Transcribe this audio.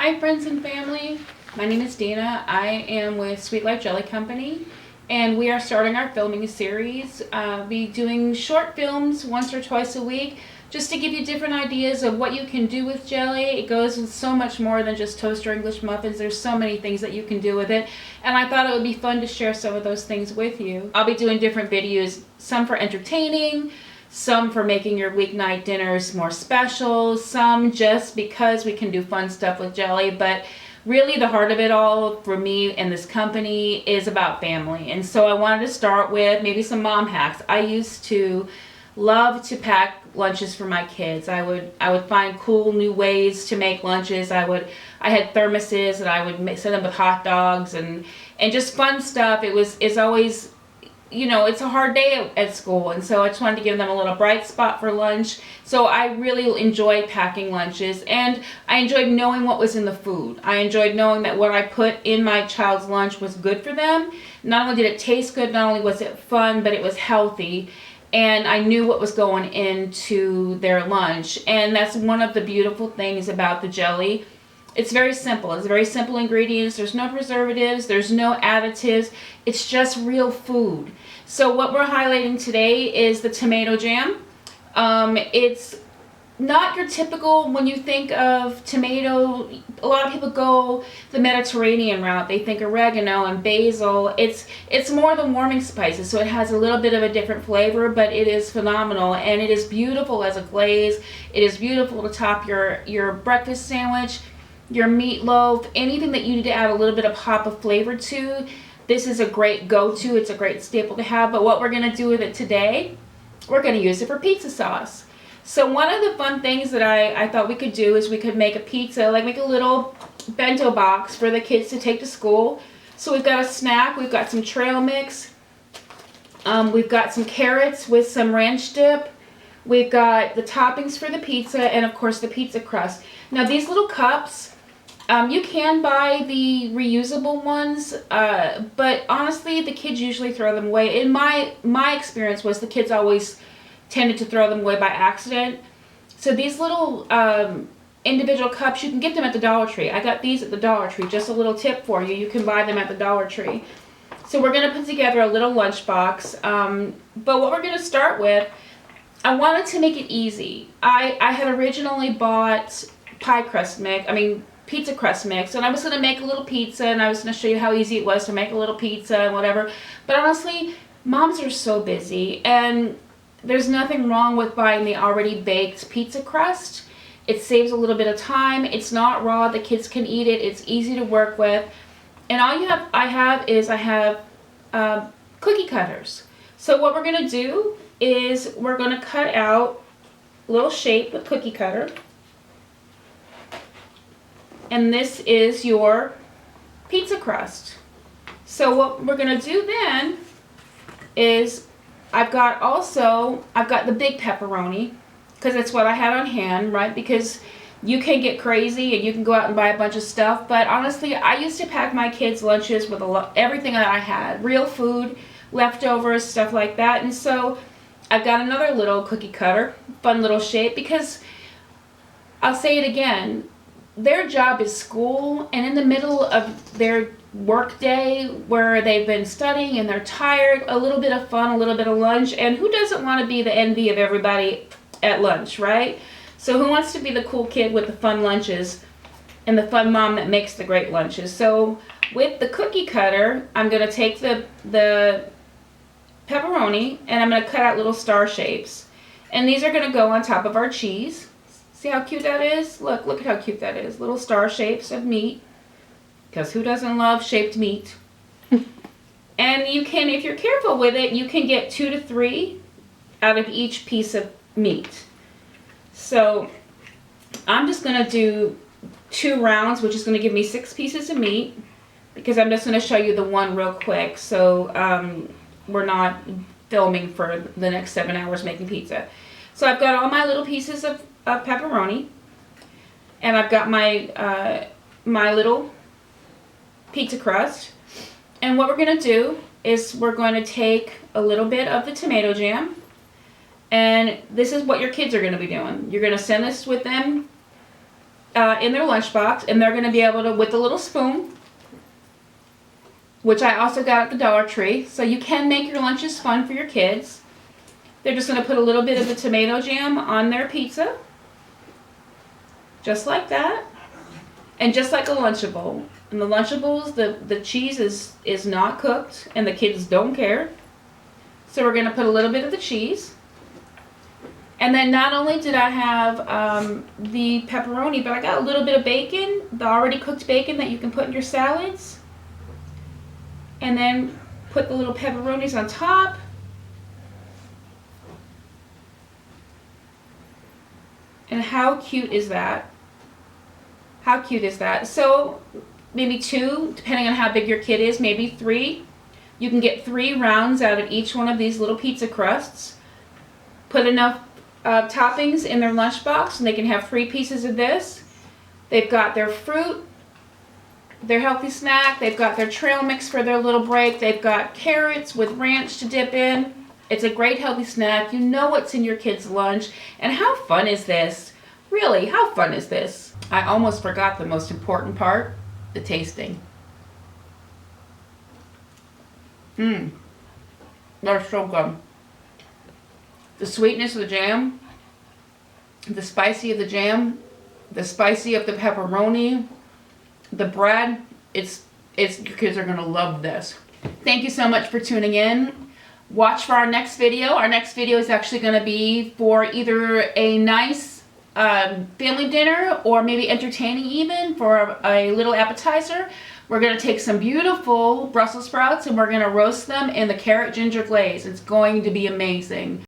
Hi friends and family, my name is Dana. I am with Sweet Life Jelly Company and we are starting our filming series. Be doing short films once or twice a week just to give you different ideas of what you can do with jelly. It goes with so much more than just toaster English muffins. There's so many things that you can do with it, and I thought it would be fun to share some of those things with you. I'll be doing different videos, some for entertaining, some for making your weeknight dinners more special, some just because we can do fun stuff with jelly. But really the heart of it all for me and this company is about family. And so I wanted to start with maybe some mom hacks. I used to love to pack lunches for my kids. I would find cool new ways to make lunches. I had thermoses and I would send them with hot dogs and just fun stuff. It's always, you know, it's a hard day at school, and so I just wanted to give them a little bright spot for lunch. So I really enjoyed packing lunches, and I enjoyed knowing what was in the food. I enjoyed knowing that what I put in my child's lunch was good for them. Not only did it taste good, not only was it fun, but it was healthy, and I knew what was going into their lunch. And that's one of the beautiful things about the jelly. It's very simple. It's very simple ingredients. There's no preservatives. There's no additives. It's just real food. So what we're highlighting today is the tomato jam. It's not your typical, when you think of tomato, a lot of people go the Mediterranean route. They think oregano and basil. It's more the warming spices, so it has a little bit of a different flavor, but it is phenomenal, and it is beautiful as a glaze. It is beautiful to top your breakfast sandwich, your meatloaf, anything that you need to add a little bit of pop of flavor to. This is a great go-to. It's a great staple to have. But what we're going to do with it today, we're going to use it for pizza sauce. So one of the fun things that I thought we could do is we could make a pizza, like make a little bento box for the kids to take to school. So we've got a snack. We've got some trail mix. We've got some carrots with some ranch dip. We've got the toppings for the pizza, and of course the pizza crust. Now these little cups, you can buy the reusable ones, but honestly, the kids usually throw them away. In my experience was the kids always tended to throw them away by accident. So these little individual cups, you can get them at the Dollar Tree. I got these at the Dollar Tree. Just a little tip for you. You can buy them at the Dollar Tree. So we're going to put together a little lunchbox. But what we're going to start with, I wanted to make it easy. I had originally bought pizza crust mix, and I was going to make a little pizza, and I was going to show you how easy it was to make a little pizza and whatever. But honestly, moms are so busy, and there's nothing wrong with buying the already baked pizza crust. It saves a little bit of time. It's not raw. The kids can eat it. It's easy to work with. And all I have cookie cutters. So what we're going to do is we're going to cut out a little shape with cookie cutter. And this is your pizza crust. So what we're going to do then is I've got the big pepperoni, because that's what I had on hand, right? Because you can get crazy and you can go out and buy a bunch of stuff. But honestly, I used to pack my kids' lunches with everything that I had. Real food, leftovers, stuff like that. And so I've got another little cookie cutter, fun little shape, because I'll say it again, their job is school, and in the middle of their work day where they've been studying and they're tired, a little bit of fun, a little bit of lunch, and who doesn't want to be the envy of everybody at lunch, right? So who wants to be the cool kid with the fun lunches and the fun mom that makes the great lunches? So with the cookie cutter, I'm going to take the pepperoni and I'm going to cut out little star shapes, and these are going to go on top of our cheese. See how cute that is? Look at how cute that is. Little star shapes of meat. Because who doesn't love shaped meat? And you can, if you're careful with it, you can get 2 to 3 out of each piece of meat. So I'm just going to do 2 rounds, which is going to give me 6 pieces of meat. Because I'm just going to show you the one real quick. So we're not filming for the next 7 hours making pizza. So I've got all my little pieces of pepperoni, and I've got my my little pizza crust, and what we're going to do is we're going to take a little bit of the tomato jam, and this is what your kids are going to be doing. You're going to send this with them in their lunchbox, and they're going to be able to, with a little spoon, which I also got at the Dollar Tree, so you can make your lunches fun for your kids. They're just going to put a little bit of the tomato jam on their pizza, just like that, and just like a Lunchable. And the Lunchables, the cheese is not cooked, and the kids don't care. So we're going to put a little bit of the cheese. And then not only did I have the pepperoni, but I got a little bit of bacon, the already cooked bacon that you can put in your salads. And then put the little pepperonis on top. And how cute is that? How cute is that? So maybe 2, depending on how big your kid is, maybe 3. You can get 3 rounds out of each one of these little pizza crusts. Put enough toppings in their lunchbox, and they can have 3 pieces of this. They've got their fruit, their healthy snack. They've got their trail mix for their little break. They've got carrots with ranch to dip in. It's a great healthy snack. You know what's in your kid's lunch. And how fun is this? Really, how fun is this? I almost forgot the most important part, the tasting. They're so good. The sweetness of the jam, the spicy of the jam, the spicy of the pepperoni, the bread, your kids are gonna love this. Thank you so much for tuning in. Watch for our next video. Our next video is actually gonna be for either a nice family dinner or maybe entertaining even for a little appetizer. We're gonna take some beautiful Brussels sprouts and we're gonna roast them in the carrot ginger glaze. It's going to be amazing.